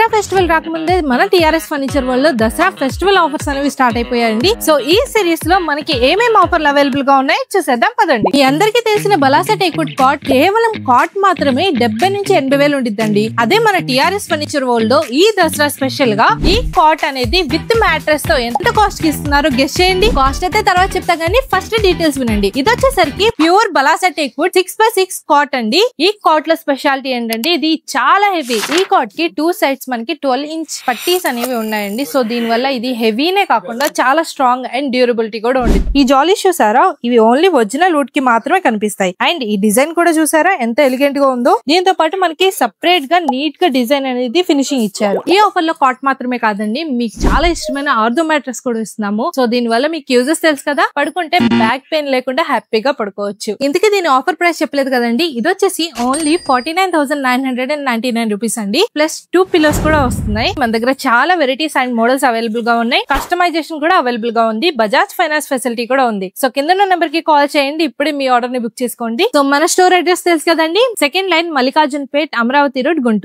Dasara festival రాకముందే మన TRS furniture world లో దసరా ఫెస్టివల్ ఆఫర్స్ అనేవి స్టార్ట్ అయిపోయాయండి. సో ఈ సిరీస్ లో మనకి ఏమేమి ఆఫర్లు అవైలబుల్ గా ఉన్నాయో చూసేద్దాం పదండి. మీ అందరికీ తెలిసిన బలాసా టేక్వుడ్ కాట్ కేవలం కాట్ మాత్రమే 70 నుంచి 80 వేలు ఉండిద్దండి. అదే మన టిఆర్ఎస్ ఫర్నిచర్ వరల్డ్ లో ఈ దసరా స్పెషల్ గా ఈ కాట్ అనేది విత్ మ్యాట్రెస్ తో ఎంత కాస్ట్ కి ఇస్తున్నారో గెస్ చేయండి. కాస్ట్ అయితే తర్వాత చెప్తా గానీ ఫస్ట్ డీటెయిల్స్ వినండి. ఇది వచ్చేసరికి ప్యూర్ బలాసా టేక్వుడ్ 6x6 కాట్ అండి. ఈ కాట్ లో స్పెషాలిటీ ఏంటంటే ఇది చాలా హెవీ. ఈ కాట్ కి 2 సైడ్స్ మనకి 12 ఇంచ్ పట్టీస్ అనేవి ఉన్నాయండి. సో దీని వల్ల ఇది హెవీనే కాకుండా చాలా స్ట్రాంగ్ అండ్ డ్యూరబిలిటీ కూడా ఉంది. ఈ జాలీస్ చూసారా, ఇవి ఓన్లీ ఒరిజినల్ వుడ్ కి మాత్రమే కనిపిస్తాయి. అండ్ ఈ డిజైన్ కూడా చూసారా ఎంత ఎలిగెంట్ గా ఉందో. దీంతో పాటు మనకి సపరేట్ గా నీట్ గా డిజైన్ అనేది ఫినిషింగ్ ఇచ్చారు. ఈ ఆఫర్ లో కాట్ మాత్రమే కాదండి, మీకు చాలా ఇష్టమైన ఆర్థో మ్యాట్రెస్ కూడా ఇస్తున్నాము. సో దీని వల్ల మీకు యూజెస్ తెలుసు కదా, పడుకుంటే బ్యాక్ పెయిన్ లేకుండా హ్యాపీగా పడుకోవచ్చు. ఇంతకీ దీని ఆఫర్ ప్రైస్ చెప్పలేదు కదండి. ఇది వచ్చేసి ఓన్లీ 49,999 రూపీస్ అండి. ప్లస్ 2 పిల్లోస్ కూడా వస్తున్నాయి. మన దగ్గర చాలా వెరైటీస్ అండ్ మోడల్స్ అవైలబుల్ గా ఉన్నాయి. కస్టమైజేషన్ కూడా అవైలబుల్ గా ఉంది. బజాజ్ ఫైనాన్స్ ఫెసిలిటీ కూడా ఉంది. సో కింద నెంబర్ కి కాల్ చేయండి, ఇప్పుడే మీ ఆర్డర్ ని బుక్ చేసుకోండి. సో మన స్టోర్ అడ్రస్ తెలుసు కదండి, 2nd లైన్ మల్లికార్జున్ పేట్, అమరావతి రోడ్, గుంటూరు.